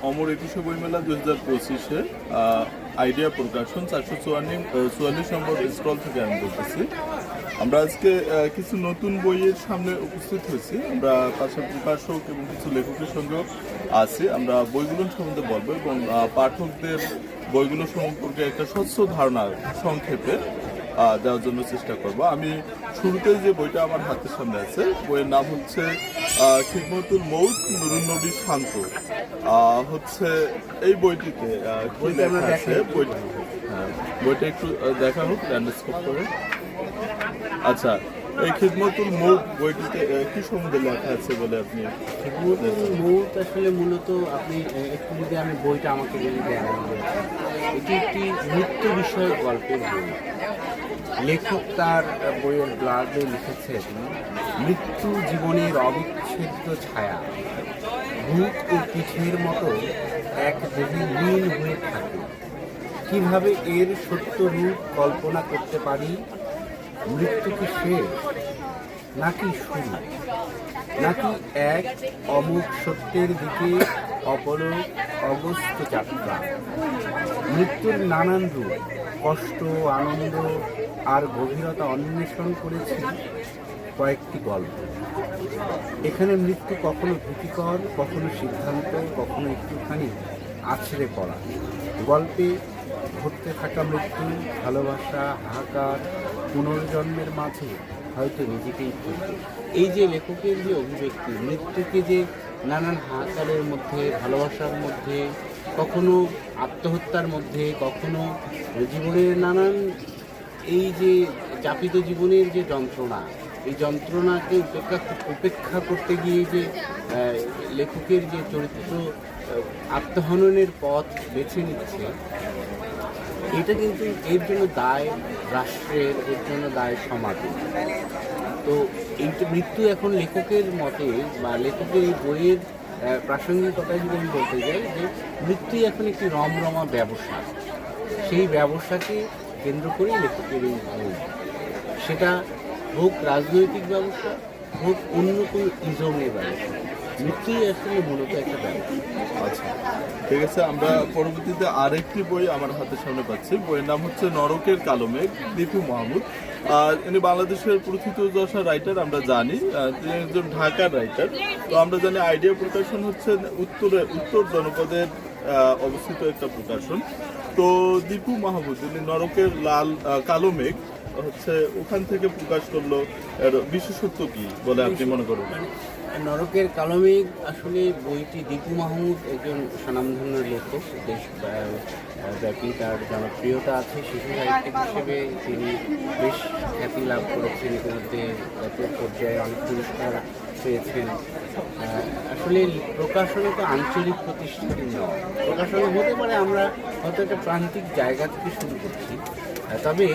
অমর ২১শে বইমেলা ২০২৫-এ আইডিয়া প্রকাশন ৪৪৪ নম্বর স্টল থেকে আমি বলতেছি। আমরা আজকে কিছু নতুন বইয়ের সামনে উপস্থিত হয়েছি। আমরা পাশে প্রকাশক এবং কিছু লেখকের সঙ্গেও আছি। আমরা বইগুলো সম্বন্ধে বলবো এবং পাঠকদের বইগুলো সম্পর্কে একটা স্বচ্ছ ধারণা সংক্ষেপে দেওয়ার জন্য চেষ্টা করব। আমি শুরুতে যে বইটা আমার হাতের সামনে আছে, বইয়ের নাম হচ্ছে খিদমতুল মৌত নুরুন নবী শান্ত। হচ্ছে এই বইটিতে কি লেখা আছে, বইটা একটু দেখা হোক ল্যান্ডস্কেপ করে। আচ্ছা, এই খিদমতুল মৌত বইটিতে কি সম্বন্ধে লেখা আছে বলে আপনি? খিদমতুল মৌত আসলে মূলত আপনি একটু যদি আমি বইটা আমাকে যদি দেন, এটি একটি মৃত্যু বিষয়ক গল্পের বই। লেখক তার বইয়ের ব্লাডে লিখেছেন, মৃত্যু জীবনের অবিচ্ছেদ্য ছায়া, বুক ও পিঠের মতো এক দেহে লীন হয়ে থাকে। কিভাবে এর সত্য রূপ কল্পনা করতে পারি? মৃত্যু কি শেষ, নাকি শুরু, নাকি এক অমুক সত্যের দিকে অপলক অগস্ত যাত্রা? মৃত্যুর নানান রূপ, কষ্ট, আনন্দ আর গভীরতা অন্বেষণ করেছি কয়েকটি গল্প। এখানে মৃত্যু কখনো ভীতিকর, কখনো সিদ্ধান্ত, কখনো একটুখানি আছড়ে পড়া। গল্পে ঘটতে থাকা মৃত্যু, ভালোবাসা, হাহাকার, পুনর্জন্মের মাঝে হয়তো নিজেকেই খুঁজবে। এই যে লেখকের যে অভিব্যক্তি, মৃত্যুকে যে নানান হাহাকারের মধ্যে, ভালোবাসার মধ্যে, কখনো আত্মহত্যার মধ্যে, কখনো জীবনের নানান এই যে চাপিত জীবনের যে যন্ত্রণা, এই যন্ত্রণাকে উপেক্ষা করতে গিয়ে যে লেখকের যে চরিত্র আত্মহননের পথ বেছে নিচ্ছে, এটা কিন্তু এর জন্য দায় রাষ্ট্রের, এর জন্য দায় সমাজের। তো এইটা মৃত্যু এখন লেখকের মতে বা লেখকের এই বইয়ের প্রাসঙ্গিকতায় যদি আমি বলতে যাই, যে মৃত্যুই এখন একটি রমরমা ব্যবসা। সেই ব্যবসাকে কেন্দ্র করেই লেখকের এই বই, সেটা হোক রাজনৈতিক ব্যবসা, হোক অন্য কোনো ইজমের ব্যবসা, মৃত্যুই আসলে মূলত একটা ব্যবসা। আচ্ছা, ঠিক আছে। আমরা পরবর্তীতে আরেকটি বই আমার হাতের সামনে পাচ্ছি। বইয়ের নাম হচ্ছে নরকের কালো মেঘ, দীপু মাহমুদ। ইনি বাংলাদেশের প্রথিতযশা রাইটার, আমরা জানি। তিনি একজন ঢাকার রাইটার। তো আমরা জানি আইডিয়া প্রকাশন হচ্ছে উত্তর জনপদের অবস্থিত একটা প্রকাশন। তো দীপু মাহমুদ উনি নরকের কালো মেঘ হচ্ছে ওখান থেকে প্রকাশ করলো। এর বিশেষত্ব কি বলে আপনি মনে করেন? নরকের কালো মেঘ আসলে বইটি দীপু মাহমুদ একজন স্বনামধন্য লেখক, দেশ ব্যাপী তার জনপ্রিয়তা আছে। শিশু সাহিত্যিক হিসেবে তিনি বেশ খ্যাতি লাভ করেছেন, ইতিমধ্যে জাতীয় পর্যায়ে অনেক পুরস্কার পেয়েছেন। আসলে প্রকাশনা তো আঞ্চলিক প্রতিষ্ঠান নয়, প্রকাশনা হতে পারে আমরা হয়তো একটা প্রান্তিক জায়গা থেকে শুরু করছি, তবে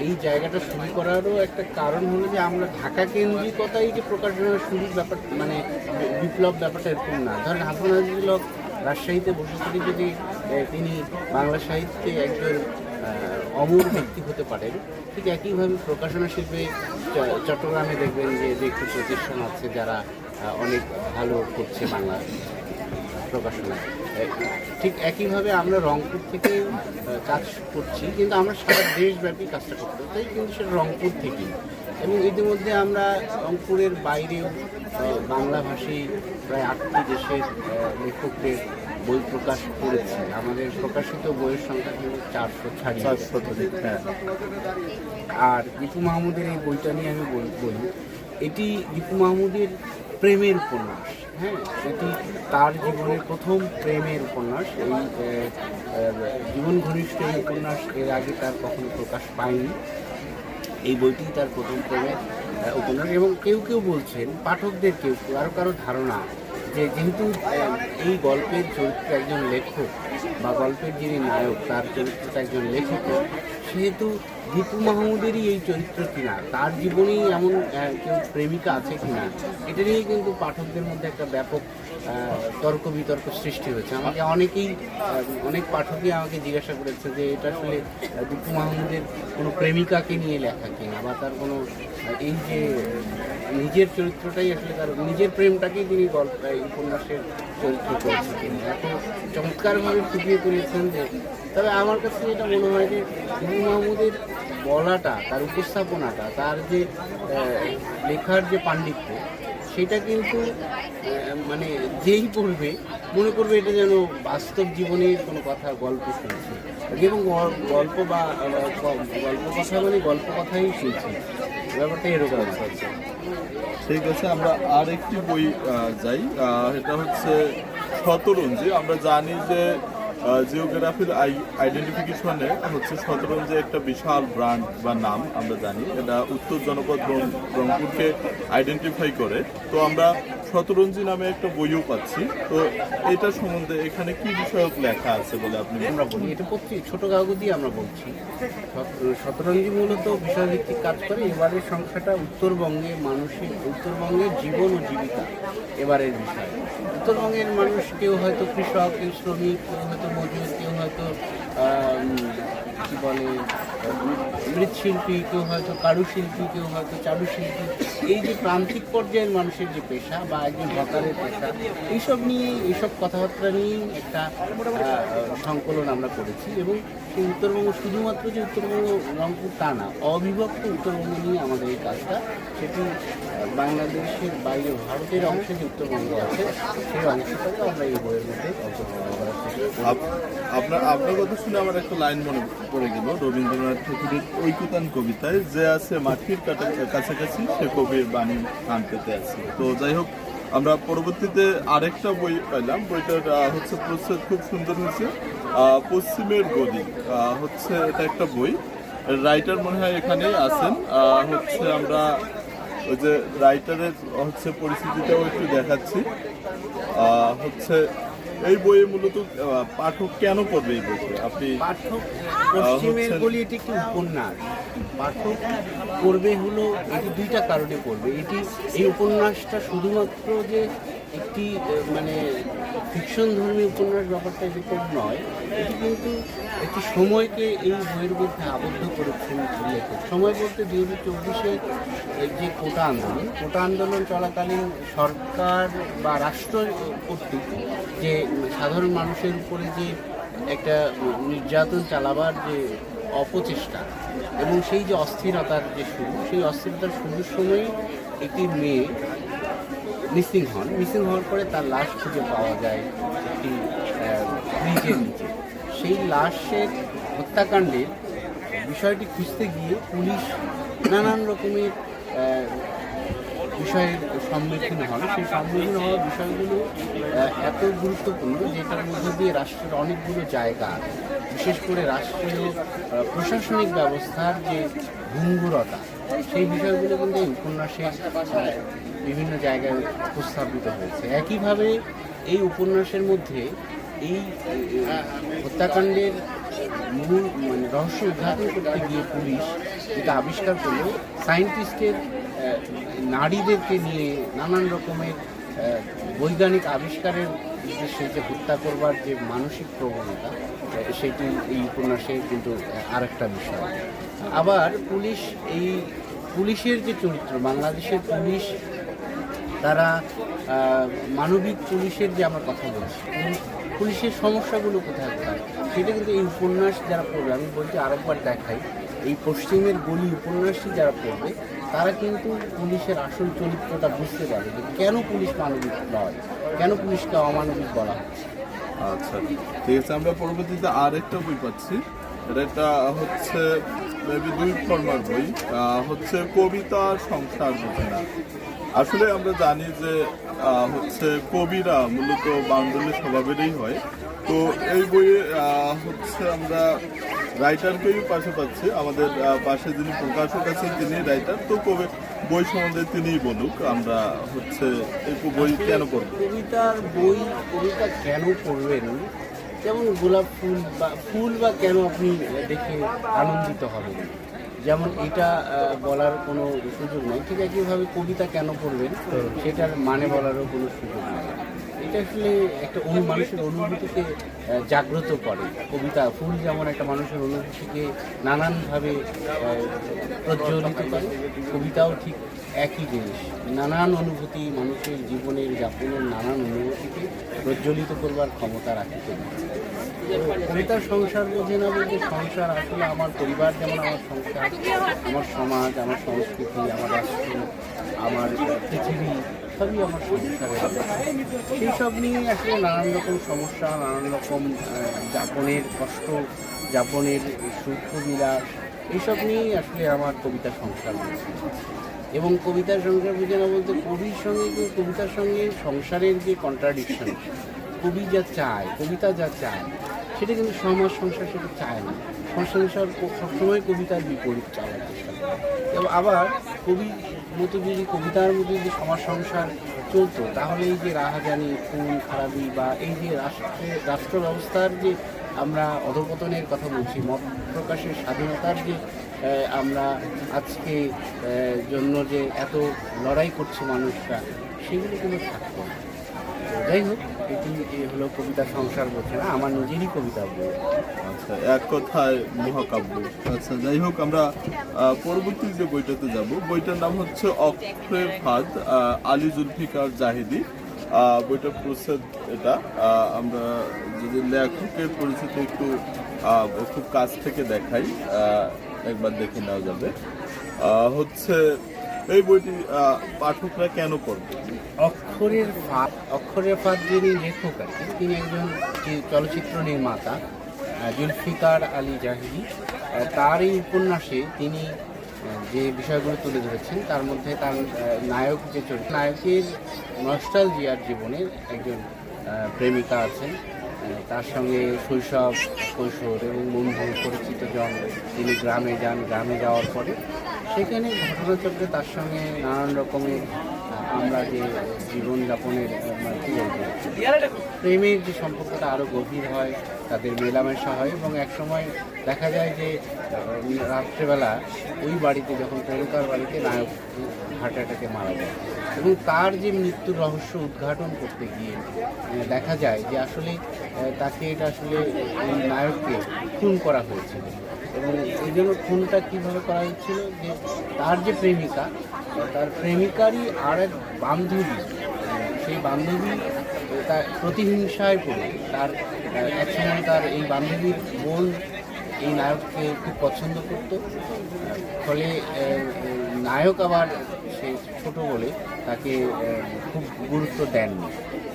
এই জায়গাটা শুরু করারও একটা কারণ হলো যে আমরা ঢাকা কেন্দ্রিকতাই যে প্রকাশনার শুরুর ব্যাপার, মানে বিপ্লব ব্যাপারটা এরকম না। ধরেন হাসান আজিজুল হক রাজশাহীতে বসে থেকে যদি তিনি বাংলা সাহিত্যে একজন অমর ব্যক্তি হতে পারেন, ঠিক একইভাবে প্রকাশনা শিল্পে চট্টগ্রামে দেখবেন যে একটি প্রতিষ্ঠান আছে যারা অনেক ভালো করছে বাংলা প্রকাশনায়। ঠিক একইভাবে আমরা রংপুর থেকে কাজ করছি, কিন্তু আমরা সারা দেশব্যাপী কাজটা করতে চাই, কিন্তু সেটা রংপুর থেকেই। এবং ইতিমধ্যে আমরা রংপুরের বাইরেও বাংলাভাষী প্রায় ৮টি দেশের লেখকদের বই প্রকাশ করেছি। আমাদের প্রকাশিত বইয়ের সংখ্যা কিন্তু 400 ছাড়িয়ে। আর দীপু মাহমুদের এই বইটা নিয়ে আমি বলি, এটি দীপু মাহমুদের প্রেমের উপন্যাস। হ্যাঁ, এটি তার জীবনের প্রথম প্রেমের উপন্যাস। এই জীবন ঘনিষ্ঠ এই উপন্যাস এর আগে তার কখনো প্রকাশ পায়নি। এই বইটি তার প্রথম প্রেমের উপন্যাস। এবং কেউ কেউ বলছেন, পাঠকদের কেউ কারো ধারণা যে যেহেতু এই গল্পের চরিত্র একজন লেখক, বা গল্পের যিনি নায়ক তার চরিত্রটা একজন লেখক, সেহেতু দীপু মাহমুদেরই এই চরিত্র কিনা, তার জীবনেই এমন কেউ প্রেমিকা আছে কিনা, এটা নিয়েই কিন্তু পাঠকদের মধ্যে একটা ব্যাপক তর্ক বিতর্ক সৃষ্টি হয়েছে। আমাকে অনেক পাঠকই আমাকে জিজ্ঞাসা করেছে যে এটা আসলে দীপু মাহমুদের কোনো প্রেমিকাকে নিয়ে লেখা কিনা, বা তার কোনো এই যে নিজের চরিত্রটাই আসলে তার নিজের প্রেমটাকেই তিনি উপন্যাসের চরিত্র করেছেন, এত চমৎকারভাবে ফুটিয়ে তুলেছেন যে, তবে আমার কাছে যেটা মনে হয় যে হুমায়ুন মাহমুদের বলাটা, তার উপস্থাপনাটা, তার যে লেখার যে পাণ্ডিত্য, সেটা কিন্তু মানে যেই পড়বে মনে করবে এটা যেন বাস্তব জীবনের কোনো কথা, গল্প শুনছি, এবং গল্প বা গল্প কথা মানে গল্প কথাই শুনছি, ব্যাপারটা এরকম। আচ্ছা, ঠিক আছে, আমরা আর একটি বই যাই। এটা হচ্ছে শতরঞ্জি। আমরা জানি যে জিওগ্রাফির আইডেন্টিফিকেশনে হচ্ছে শতরঞ্জি একটা বিশাল ব্র্যান্ড বা নাম আমরা জানি। এটা উত্তর জনপদ রংপুরকে আইডেন্টিফাই করে। তো আমরা শতরঞ্জি নামে একটা বইও পাচ্ছি। তো এটা সম্বন্ধে এখানে কি বিষয়ক লেখা আছে বলে আপনি আমরা বলি, এটা ছোট কাগজই আমরা বলছি। শতরঞ্জি মূলত বিষয়ভিত্তিক কাজ করে। এবারের সংখ্যাটা উত্তরবঙ্গের জীবন ও জীবিকা এবারের বিষয়। উত্তরবঙ্গের মানুষ কেউ হয়তো কৃষক, কেউ শ্রমিক, কেউ হয়তো মজুর, কেউ হয়তো কি বলে মৃৎশিল্পী, কেউ হয়তো কারুশিল্পী, কেউ হয়তো চারুশিল্পী। এই যে প্রান্তিক পর্যায়ের মানুষের যে পেশা বা একজন হকারের পেশা, এইসব কথাবার্তা নিয়েই একটা সংকলন আমরা করেছি। এবং সেই উত্তরবঙ্গ, শুধুমাত্র যে উত্তরবঙ্গ রংপুর তা না, অবিভক্ত উত্তরবঙ্গ নিয়ে আমাদের এই কাজটা। সেটি বাংলাদেশের বাইরে, ভারতের অংশে যে উত্তরবঙ্গ আছে, সেই অংশটাকে আমরা এই বইয়ের মধ্যে অন্তর্ভুক্ত করার চেষ্টা করি। আপনার কথা শুনে আমার একটা লাইন মনে পড়ে গেল রবীন্দ্রনাথ ঠাকুরের ঐকুতান কবিতায়, যে আছে মাটির কাছাকাছি সে কবির বাণী কান পেতে আছে। তো যাই হোক, আমরা পরবর্তীতে আরেকটা বই পাইলাম। বইটার হচ্ছে প্রচ্ছদ খুব সুন্দর হয়েছে, পশ্চিমের গলি হচ্ছে এটা একটা বই। রাইটার মনে হয় এখানেই আছেন। হচ্ছে আমরা ওই যে রাইটারের হচ্ছে পরিস্থিতিটাও একটু দেখাচ্ছি। হচ্ছে এই বইয়ে মূলত পাঠক কেন পড়বে এই বইতে? আপনি পাঠক পশ্চিমের গলি এটি একটি উপন্যাস। পাঠক পড়বে হলো, এটি দুইটা কারণে পড়বে। এই উপন্যাসটা শুধুমাত্র যে একটি মানে ফিকশন ধর্মী উপন্যাস, ব্যাপারটা এরকম নয়। এটি কিন্তু একটি সময়কে এই বইয়ের মধ্যে আবদ্ধ করেছেন লেখক। সময় বলতে 2024-এ যে কোটা আন্দোলন চলাকালীন সরকার বা রাষ্ট্র কর্তৃক যে সাধারণ মানুষের উপরে যে একটা নির্যাতন চালাবার যে অপচেষ্টা, এবং সেই যে অস্থিরতার যে শুরু, সেই অস্থিরতার শুরুর সময় একটি মেয়ে মিসিং হওয়ার পরে তার লাশ খুঁজে পাওয়া যায় একটি ব্রিজের নিচে। সেই লাশের হত্যাকাণ্ডের বিষয়টি খুঁজতে গিয়ে পুলিশ নানান রকমের বিষয়ের সম্মুখীন হন। সেই সম্মুখীন হওয়ার বিষয়গুলো এত গুরুত্বপূর্ণ, যেটার মধ্যে দিয়ে রাষ্ট্রের অনেকগুলো জায়গা, বিশেষ করে রাষ্ট্রীয় প্রশাসনিক ব্যবস্থার যে ভঙ্গুরতা, সেই বিষয়গুলো কিন্তু এই উপন্যাসে বিভিন্ন জায়গায় উপস্থাপিত হয়েছে। একইভাবে এই উপন্যাসের মধ্যে এই হত্যাকাণ্ডের মূল মানে রহস্য উদ্ঘাটন করতে গিয়ে পুলিশ যেটা আবিষ্কার করলো, সায়েন্টিস্টের নারীদেরকে নিয়ে নানান রকমের বৈজ্ঞানিক আবিষ্কারের উদ্দেশ্যে যে হত্যা করবার যে মানসিক প্রবণতা, সেটি এই উপন্যাসে কিন্তু আরেকটা বিষয়। আবার পুলিশের যে চরিত্র, বাংলাদেশের পুলিশ, তারা মানবিক পুলিশের যে আমরা কথা বলছি, পুলিশের সমস্যাগুলো কোথায় সেটা কিন্তু এই উপন্যাস যারা পড়বে, আমি বলছি আরেকবার দেখাই, এই পশ্চিমের গলি উপন্যাসটি যারা পড়বে তারা কিন্তু পুলিশের আসল চরিত্রটা বুঝতে পারবে যে কেন পুলিশ মানবিক নয়, কেন পুলিশকে অমানবিক বলা হচ্ছে। আচ্ছা, ঠিক আছে, আমরা পরবর্তীতে আরেকটা বই পাচ্ছি। এটা হচ্ছে মেবি 2 ফর্মার বই, হচ্ছে কবিতা সংসার বোঝে না। আসলে আমরা জানি যে হচ্ছে কবিরা মূলত বাউন্ডুলের স্বভাবেরই হয়। তো এই বইয়ে হচ্ছে আমরা রাইটারকেই পাশে পাচ্ছি। আমাদের পাশে যিনি প্রকাশক আছেন তিনি রাইটার। তো বই সম্বন্ধে তিনিই বলুক, আমরা হচ্ছে এই বই কেন পড়ব। কবিতা কেন পড়বেন, যেমন গোলাপ ফুল বা কেন আপনি দেখে আনন্দিত হবেন, যেমন এটা বলার কোনো সুযোগ নেই। ঠিক একইভাবে কবিতা কেন পড়বেন সেটার মানে বলারও কোনো সুযোগ নেই। এটা আসলে একটা মানুষের অনুভূতিকে জাগ্রত করে। কবিতা ফুল যেমন একটা মানুষের অনুভূতিকে নানানভাবে প্রজ্বলিত করে, কবিতাও ঠিক একই জিনিস। নানান অনুভূতি, মানুষের জীবনের যাপনের নানান অনুভূতিকে প্রজ্বলিত করবার ক্ষমতা রাখে কবিতা। কবিতার সংসার বোঝে না বলতে, সংসার আসলে আমার পরিবার যেমন আমার সংসার, আমার সমাজ, আমার সংস্কৃতি, আমার রাষ্ট্র, আমার পৃথিবী সবই আমার সংসারের। সেই সব নিয়ে আসলে নানান রকম সমস্যা, নানান রকম যাপনের কষ্ট, যাপনের সুখ বিলাস, এইসব নিয়েই আসলে আমার কবিতার সংসার রয়েছে। এবং কবিতার সংসার বুঝে না বলতে, কবির সঙ্গে কবিতার সঙ্গে সংসারের যে কন্ট্রাডিকশন, কবি যা চায়, কবিতা যা চায়, সেটা কিন্তু সমাজ সংসার সেটা চায় না। সংসার সবসময় কবিতার বিপরীত চাওয়ার চেষ্টা করে। এবং আবার কবির মতো যদি, কবিতার মতো যদি সমাজ সংসার চলতো, তাহলে এই যে রাহাজানি, খুন খারাপি বা এই যে রাষ্ট্র ব্যবস্থার যে আমরা অধঃপতনের কথা বলছি, মত প্রকাশের স্বাধীনতার যে আমরা আজকে জন্য যে এত লড়াই করছে মানুষরা, সেগুলো কিন্তু থাকতো না। যাই হোক, এটি হলো কবিতা সংসার বলছে না, আমার নিজেরই কবিতা বই। আচ্ছা, এক কথায় মহাকাব্য। আচ্ছা, যাই হোক, আমরা পরবর্তী যে বইটাতে যাব, বইটার নাম হচ্ছে অক্ষরে ফাঁদ, আলী জুলফিকার জাহিদি। বইটা প্রচ্ছদ এটা। আমরা যদি লেখকের পরিচিতি একটু খুব কাছ থেকে দেখাই, একবার দেখে নেওয়া যাবে। হচ্ছে এই বইটি পাঠকরা কেন পড়বে? অক্ষরের ফাঁদ যিনি লেখক আর কি, তিনি একজন চলচ্চিত্র নির্মাতা জুলফিকার আলী জাহিদি। তার এই উপন্যাসে তিনি যে বিষয়গুলো তুলে ধরেছেন, তার মধ্যে তার নায়ক যে চরিত্র, নায়কের নস্টালজিয়ার জীবনের একজন প্রেমিকা আছেন, তার সঙ্গে শৈশব, কৈশোর এবং বন্ধু পরিচিত জন। তিনি গ্রামে যান, গ্রামে যাওয়ার পরে সেখানে ঘটনাচক্রে তার সঙ্গে নানান রকমের আমরা যে জীবনযাপনের কী বলবো, প্রেমের যে সম্পর্কটা আরও গভীর হয়, তাদের মেলামেশা হয়। এবং একসময় দেখা যায় যে রাত্রেবেলা ওই বাড়িতে, যখন প্রেমিকার বাড়িতে, নায়ক হার্ট অ্যাটাকে মারা যায়। এবং তার যে মৃত্যুর রহস্য উদ্ঘাটন করতে গিয়ে দেখা যায় যে আসলে তাকে এটা আসলে এই নায়ককে খুন করা হয়েছিল। এবং এই জন্য খুনটা কীভাবে করা হয়েছিল, যে তার যে প্রেমিকা, তার প্রেমিকারই আর এক বান্ধবী, সেই বান্ধবী তার প্রতিহিংসায় পড়ে, তার একসময় তার এই বান্ধবীর বোন এই নায়ককে খুব পছন্দ করত। ফলে নায়ক আবার সে ছোট বলে তাকে খুব গুরুত্ব দেননি।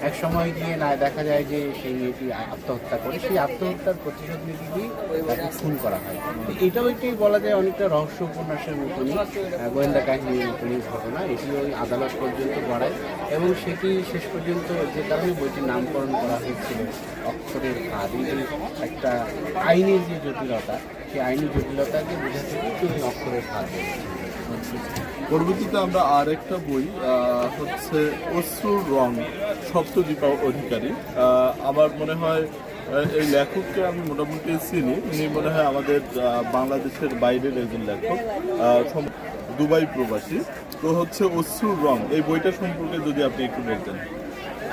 এক সময় গিয়ে দেখা যায় যে সেই মেয়েটি আত্মহত্যা করে, সেই আত্মহত্যার প্রতিশোধ নিতে গিয়ে তাকে খুন করা হয়। এটাও একটি বলা যায় অনেকটা রহস্য উপন্যাসের মতনই, গোয়েন্দা কাহিনীর মতনই ঘটনা। এটি ওই আদালত পর্যন্ত গড়ায় এবং সেটি শেষ পর্যন্ত যে কারণে বইটির নামকরণ করা হয়েছিল অক্ষরের ফাঁদ। এই যে একটা আইনের যে জটিলতা, সেই আইনি জটিলতাকে বোঝাতে গিয়ে তিনি অক্ষরের ফাঁদ বলেছেন। পরবর্তীতে আমরা আর একটা বই হচ্ছে অশ্রুর রং, সপ্তদীপা অধিকারী। আমার মনে হয় এই লেখককে আমি মোটামুটি চিনি। উনি মনে হয় আমাদের বাংলাদেশের বাইরের একজন লেখক, দুবাই প্রবাসী। তো হচ্ছে অশ্রুর রং, এই বইটা সম্পর্কে যদি আপনি একটু বলতেন।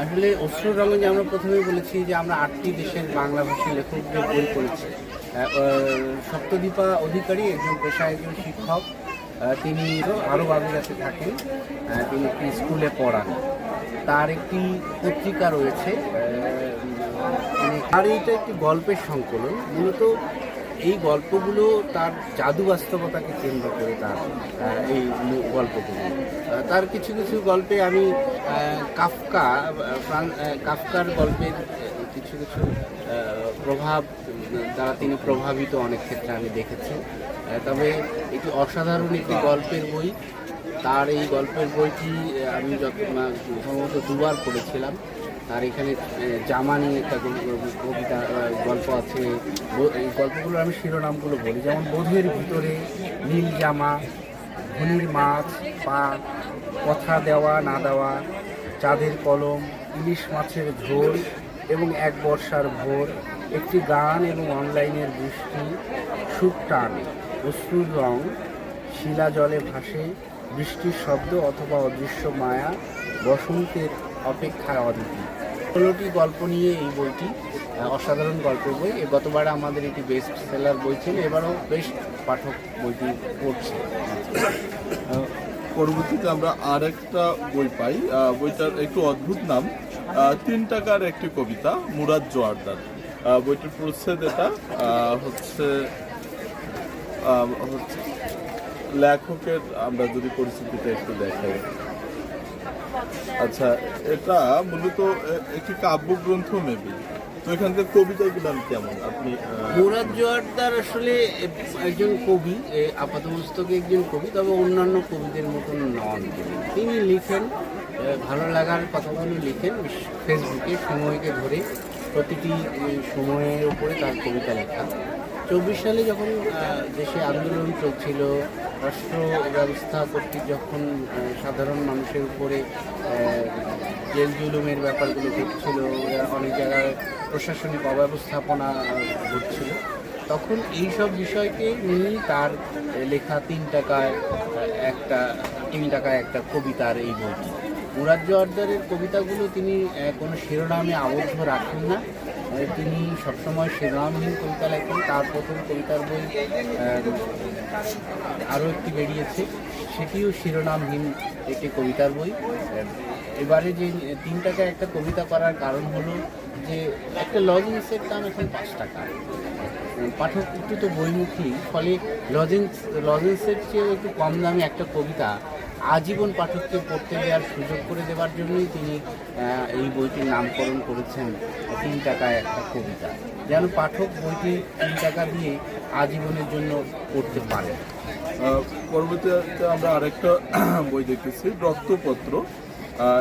আসলে অশ্রুর রঙে যে আমরা প্রথমেই বলেছি যে আমরা 8টি দেশের বাংলাভাষী লেখকদের বই পড়েছি। সপ্তদীপা অধিকারী একজন পেশায় একজন শিক্ষক, তিনি আরব আমিরাতে থাকেন, তিনি একটি স্কুলে পড়ান। তার একটি পত্রিকা রয়েছে, আর এইটা একটি গল্পের সংকলন। মূলত এই গল্পগুলো তার জাদু বাস্তবতাকে কেন্দ্র করে তার এই গল্পগুলো। তার কিছু কিছু গল্পে আমি কাফকার গল্পের কিছু কিছু প্রভাব দ্বারা তিনি প্রভাবিত অনেক ক্ষেত্রে আমি দেখেছি। তবে এটি অসাধারণ একটি গল্পের বই। তার এই গল্পের বইটি আমি সম্ভবত 2বার পড়েছিলাম। তার এখানে জামা নিয়ে একটা কবিতা গল্প আছে। এই গল্পগুলো আমি শিরোনামগুলো বলি, যেমন বোধের ভিতরে, নীল জামা, ধনির মাছ, পা, কথা দেওয়া না দেওয়া, চাঁদের কলম, ইলিশ মাছের ঝোল এবং এক বর্ষার ভোর, একটি গান এবং অনলাইনের বৃষ্টি, সুখ টান, অশ্রুর রং, শিলা জলে ভাসে, বৃষ্টির শব্দ অথবা অদৃশ্য মায়া, বসন্তের অপেক্ষায় অদিতি। 16টি গল্প নিয়ে এই বইটি, অসাধারণ গল্পের বই। গতবার আমাদের এটি বেস্ট সেলার বই ছিল, এবারও বেশ পাঠক বইটি পড়ছে। পরবর্তীতে আমরা আর একটা বই পাই, বইটার একটু অদ্ভুত নাম, 3 টাকার একটি কবিতা, মুরাদ জোয়ারদার। বইটির প্রচ্ছদ এটা হচ্ছে লেখকের আমরা যদি পরিস্থিতিটা একটু দেখাই। আচ্ছা, এটা মূলত একটি কাব্যগ্রন্থ মেবি। তো এখান থেকে কবিতাগুলো কেমন আপনি? মুরাদ জোয়ারদার আসলে একজন কবি, আপাতমস্তকে একজন কবি, তবে অন্যান্য কবিদের মতন নন। তিনি লিখেন, ভালো লাগার কথাগুলো লিখেন ফেসবুকে সময়কে ধরে, প্রতিটি সময়ের উপরে তার কবিতা লেখা। 24 সালে যখন দেশে আন্দোলন চলছিল, রাষ্ট্র ব্যবস্থা কর্তৃক যখন সাধারণ মানুষের উপরে জেল জুলুমের ব্যাপারগুলো ঘটছিল, অনেক জায়গায় প্রশাসনিক অব্যবস্থাপনা ঘটছিল, তখন এই সব বিষয়কে নিয়েই তার লেখা 3 টাকায় একটা কবিতার এই বইটি। মুরাদ জোয়ারদারের কবিতাগুলো তিনি কোনো শিরোনামে আবদ্ধ রাখেন না, তিনি সবসময় শিরোনামহীন কবিতা লেখেন। তার প্রথম কবিতার বই আরও একটি বেরিয়েছে, সেটিও শিরোনামহীন একটি কবিতার বই। এবারে যে 3 টাকা একটা কবিতা করার কারণ হলো যে একটা লজেন্সের দাম এখন 5 টাকা। পাঠক একটু তো বইমুখী, ফলে লজেন্সের চেয়েও একটু কম দামে একটা কবিতা আজীবন পাঠককে পড়তে দেওয়ার সুযোগ করে দেওয়ার জন্যই তিনি এই বইটির নামকরণ করেছেন 3 টাকায় একটা কবিতা, যেন পাঠক বইটি 3 টাকা দিয়ে আজীবনের জন্য পড়তে পারে। পরবর্তীতে আমরা আরেকটা বই দেখতেছি, রক্তপত্র।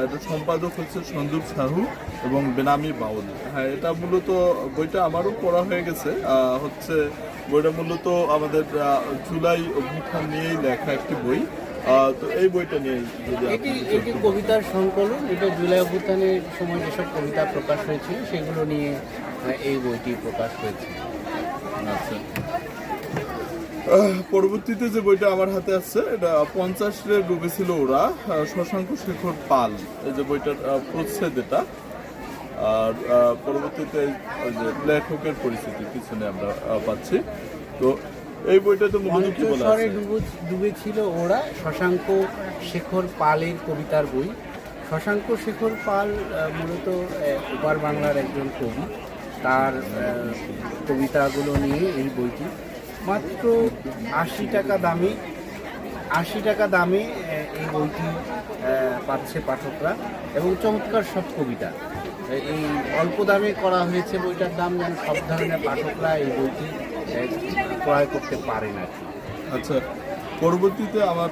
এটা সম্পাদক হচ্ছে সন্দীপ সাহু এবং বেনামি বাউল। হ্যাঁ, এটা মূলত বইটা আমারও পড়া হয়ে গেছে। হচ্ছে বইটা মূলত আমাদের জুলাই অভ্যুত্থান নিয়েই লেখা একটি বই। তো এই বইটা নিয়ে যদি এটি কবিতার সংকলন। এটা জুলাই অভ্যুত্থানের সময় যেসব কবিতা প্রকাশ হয়েছিল সেগুলো নিয়ে এই বইটি প্রকাশ হয়েছে। আচ্ছা, পরবর্তীতে যে বইটা আমার হাতে আছে, এটা 50 ডুবেছিল ওরা, শশাঙ্ক শেখর পাল। এই যে বইটার প্রচ্ছদ এটা। আর পরবর্তীতে ওই যে লেখকের পরিস্থিতি পিছনে আমরা পাচ্ছি। তো এই বইটাতে মূলত কি বলা আছে? ডুবেছিল ওরা, শশাঙ্ক শেখর পালের কবিতার বই। শশাঙ্ক শেখর পাল মূলত ওপার বাংলার একজন কবি। তার কবিতাগুলো নিয়ে এই বইটি মাত্র 80 টাকা দামে এই বইটি পাচ্ছে পাঠকরা, এবং চমৎকার সব কবিতা। এই অল্প দামে করা হয়েছে বইটার দাম, যেন সব ধরনের পাঠকরা এই বইটি ক্রয় করতে পারে না। আচ্ছা, পরবর্তীতে আমার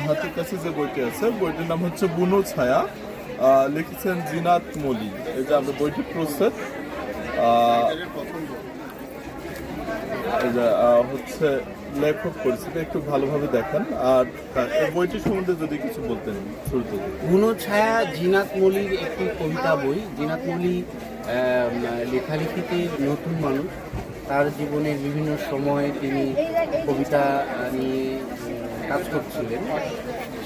হাতের কাছে যে বইটি আছে, বইটির নাম হচ্ছে বুনো ছায়া, লিখেছেন জিনাত মলি। এই যে আমরা বইটি প্রচ্ছদ, হচ্ছে লেখক পরিচিতি একটু ভালোভাবে দেখেন। আর এই বইটি সম্বন্ধে যদি কিছু বলতেন শুরুতে। বুনো ছায়া জিনাত মলির একটি কবিতা বই। জিনাত মলি লেখালেখিতে নতুন মানুষ। তার জীবনের বিভিন্ন সময়ে তিনি কবিতা নিয়ে কাজ করছিলেন।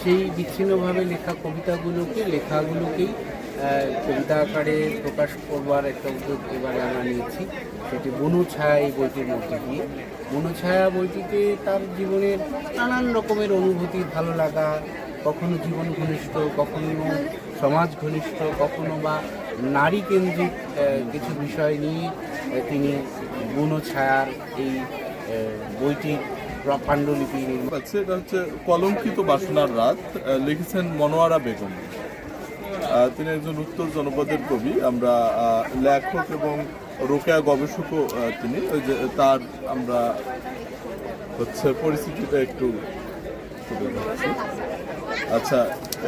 সেই বিচ্ছিন্নভাবে লেখা লেখাগুলোকেই কবিতা আকারে প্রকাশ করবার একটা উদ্যোগ এবারে আমরা নিয়েছি। সেটি বুনো ছায়া এই বইটির মধ্যে দিয়ে। বুনো ছায়া বইটিতে তার জীবনের নানান রকমের অনুভূতি, ভালো লাগা, কখনো জীবন ঘনিষ্ঠ, কখনো সমাজ ঘনিষ্ঠ, কখনো বা নারী কেন্দ্রিক কিছু বিষয় নিয়ে তিনি বুনো ছায়ার এই বইটির পাণ্ডুলিপি নির্মাণ। এটা হচ্ছে কলঙ্কিত বাসনার রাত, লিখেছেন মনোয়ারা বেগম। তিনি একজন উত্তর জনপদের কবি। আমরা লেখক এবং রোকেয়া গবেষকও তিনি। ওই যে তার আমরা হচ্ছে পরিস্থিতিটা একটু তুলে ধরছি। আচ্ছা,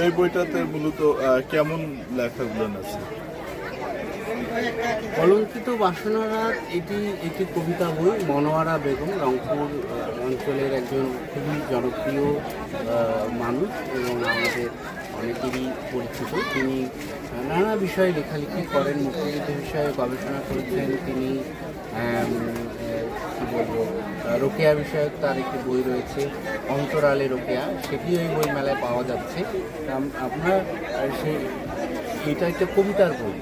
এই বইটাতে মূলত কেমন লেখাগুলো আছে? কলঙ্কিত বাসনার রাত এটি কবিতা বই। মনোয়ারা বেগম রংপুর অঞ্চলের একজন খুবই জনপ্রিয় মানুষ এবং আমাদের অনেকেরই পরিচিত। তিনি নানা বিষয়ে লেখালেখি করেন, মুক্তিযুদ্ধ বিষয়ে গবেষণা করেছেন তিনি। কী বলবো, রোকেয়া বিষয়ক তার একটি বই রয়েছে, অন্তরালে রোকেয়া, সেটিও এই বই মেলায় পাওয়া যাচ্ছে। আপনার এটা একটা কবিতার বই।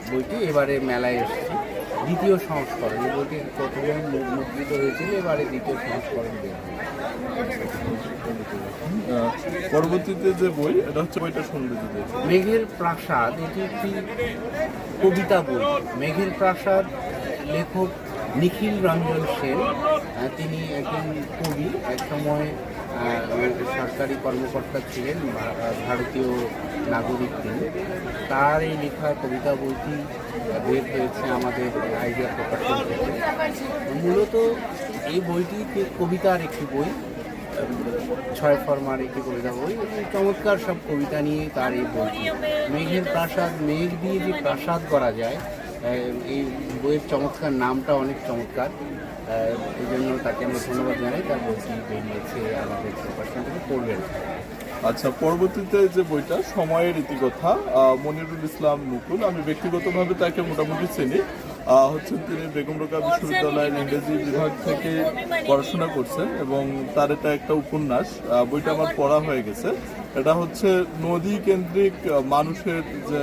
বইটি এবারে মেলায় এসেছে দ্বিতীয় সংস্করণ। এই বইটি প্রথমে মুদ্রিত হয়েছিল, এবারে দ্বিতীয় সংস্করণ বের হয়েছে। পরবর্তীতে যে বই, এটা হচ্ছে বইটা শুনবে যদি মেঘের প্রাসাদ, এটি একটি কবিতা বই। মেঘের প্রাসাদ লেখক নিখিল রঞ্জন সেন। তিনি একজন কবি, একসময় সরকারি কর্মকর্তা ছিলেন, ভারতীয় নাগরিক তিনি। তার এই লেখা কবিতা বইটি বের হয়েছে আমাদের আইডিয়া প্রকাশন থেকে। মূলত এই বইটি কবিতার একটি বই, 6 ফরমার একটি কবিতা বই। চমৎকার সব কবিতা নিয়ে তার এই বইটি। মেঘের প্রাসাদ, মেঘ দিয়ে যে প্রাসাদ করা যায়, এই বইয়ের চমৎকার, নামটা অনেক চমৎকার। এই জন্য তাকে আমরা ধন্যবাদ জানাই। তার বইটি বেরিয়েছে আমাদের প্রকাশন থেকে, পড়বেন। আচ্ছা, পরবর্তীতে যে বইটা সময়ের ইতিকথা, মনিরুল ইসলাম মুকুল। আমি ব্যক্তিগতভাবে তাকে মোটামুটি চিনি। হচ্ছেন তিনি বেগম রোকেয়া বিশ্ববিদ্যালয়ের ইংরেজি বিভাগ থেকে পড়াশোনা করছেন এবং তার এটা একটা উপন্যাস। বইটা আমার পড়া হয়ে গেছে। এটা হচ্ছে নদী কেন্দ্রিক মানুষের যে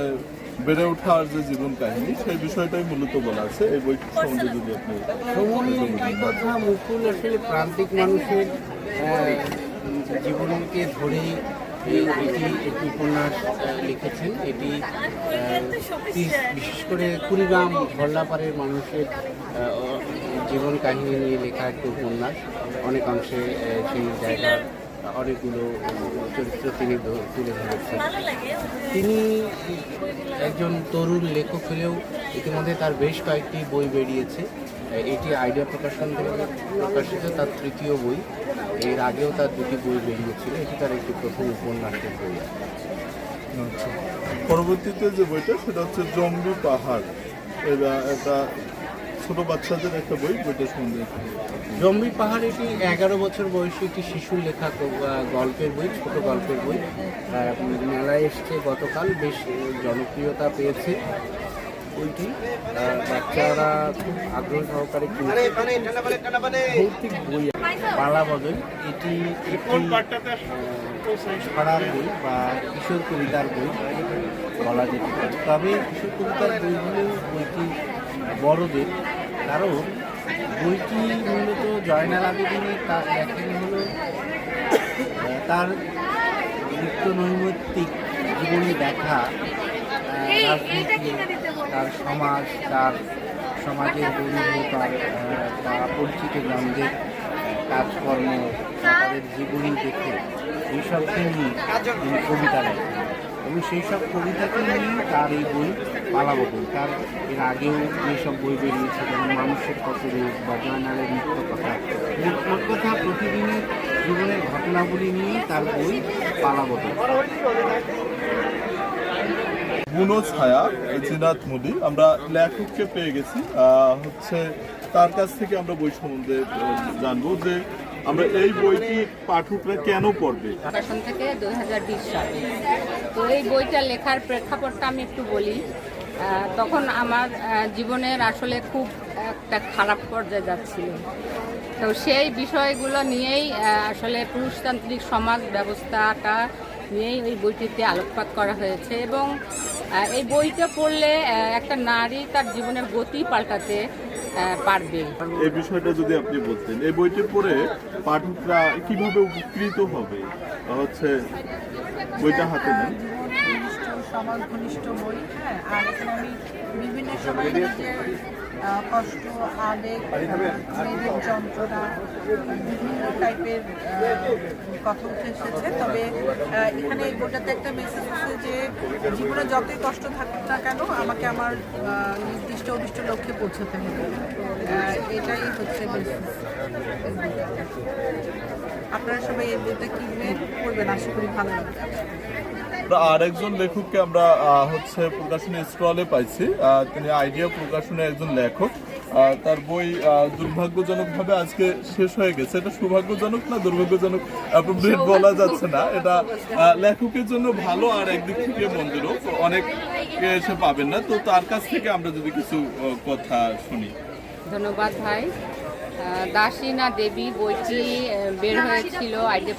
বেড়ে ওঠার যে জীবন কাহিনী, সেই বিষয়টাই মূলত বলা আছে এই বইটি সম্বন্ধে যদি আপনি। সময়ের কথা মুকুল আসলে প্রান্তিক মানুষের জীবনকে ধরেই এটি একটি উপন্যাস লিখেছেন। এটি বিশেষ করে কুড়িগ্রাম ধরলাপাড়ের মানুষের জীবন কাহিনী নিয়ে লেখা একটি উপন্যাস। অনেকাংশে সেই জায়গার অনেকগুলো চরিত্র তিনি তুলে ধরেছেন। তিনি একজন তরুণ লেখক হলেও ইতিমধ্যে তার বেশ কয়েকটি বই বেরিয়েছে। এটি আইডিয়া প্রকাশন থেকে প্রকাশিত তার 3য় বই। এর আগেও তার 2টি বই বেরিয়েছিল। এটি তার একটি প্রথম উপন্যাসের বই। আচ্ছা, পরবর্তীতে যে বইটা সেটা হচ্ছে জম্বি পাহাড়। এটা ছোট বাচ্চাদের একটা বই। বইটা সম্বন্ধে জম্বি পাহাড়, এটি 11 বছর বয়সী একটি শিশুর লেখা গল্পের বই, ছোট গল্পের বই। মেলায় এসছে গতকাল, বেশ জনপ্রিয়তা পেয়েছে বইটি। বাচ্চারা খুব আগ্রহ সহকারে কিনেছে। ভৌতিক বই পালা বদল, এটি একটি ছড়ার বই বা কিশোর কবিতার বই বলা যেতে পারে। তবে কিশোর কবিতার বইটি বড়দের, কারণ বইটি মূলত জয়নাল আবেদিনের তার লেখাটি হলো তার নিত্য নৈমিত্তিক জীবনে দেখা, রাজনীতি, তার সমাজ, তার সমাজের বন্ধু, তার পরিচিত জনদের কাজকর্ম, তাদের জীবনী দেখে এইসবকে নিয়ে তিনি কবিতা লেখেন এবং সেই সব কবিতাকে নিয়ে তার এই বই পালাবদল। তার এর আগেও যেসব বই বেরিয়েছে, যেমন মানুষের কত রূপ বা জয়নালের নিত্য কথা, মোট কথা প্রতিদিনের জীবনের ঘটনাগুলি নিয়ে তার বই পালাবদল। বুনো ছায়া, জিনাত মুদি। আমরা লেখককে পেয়ে গেছি, হচ্ছে তার কাছ থেকে আমরা বই সম্বন্ধে জানবো যে আমরা এই বইটি পাঠকরা কেন পড়বে। প্রকাশন থেকে 2020 সালে। তো এই বইটা লেখার প্রেক্ষাপটটা আমি একটু বলি। তখন আমার জীবনের আসলে খুব একটা খারাপ পর্যায়ে যাচ্ছিল। তো সেই বিষয়গুলো নিয়েই আসলে পুরুষতান্ত্রিক সমাজ ব্যবস্থাটা নিয়েই ওই বইটিতে আলোকপাত করা হয়েছে এবং এই বইটা পড়লে একটা নারী তার জীবনের গতি পাল্টাতে পারবে। এই বিষয়টা যদি আপনি বলতেন, এই বইটি পড়ে পাঠকরা কিভাবে উপকৃত হবে, হচ্ছে বইটা হাতে নেন। সমাজ ঘনিষ্ঠ বই। হ্যাঁ, আর এখানে আমি বিভিন্ন সময় নিজের কষ্ট, আবেগ, মেয়েদের যন্ত্রণা, বিভিন্ন টাইপের কথা উঠে এসেছে। তবে এখানে এই বইটাতে একটা মেসেজ আছে যে জীবনে যতই কষ্ট থাকুক না কেন, আমাকে আমার নির্দিষ্ট অভিষ্ট লক্ষ্যে পৌঁছতে হবে। এটাই হচ্ছে মেসেজ। আপনারা সবাই এই বইটা কিনবেন, পড়বেন, আশা করি ভালো লাগবে। আর একজন লেখককে আমরা হচ্ছে প্রকাশনী স্টলে পাইছি। তিনি আইডিয়া প্রকাশনের একজন লেখক। তার বই দুর্ভাগ্যজনকভাবে আজকে শেষ হয়ে গেছে। এটা সৌভাগ্যজনক না দুর্ভাগ্যজনক অ্যাপ্রোপ্রিয়েট বলা যাচ্ছে না। এটা লেখকের জন্য ভালো, আর একদিক থেকে মন্দিরও অনেক এসে পাবেন না। তো তার কাছ থেকে আমরা যদি কিছু কথা শুনি। ধন্যবাদ ভাই। দাসিনা দেবী বইটি বের হয়েছিল আইডিয়া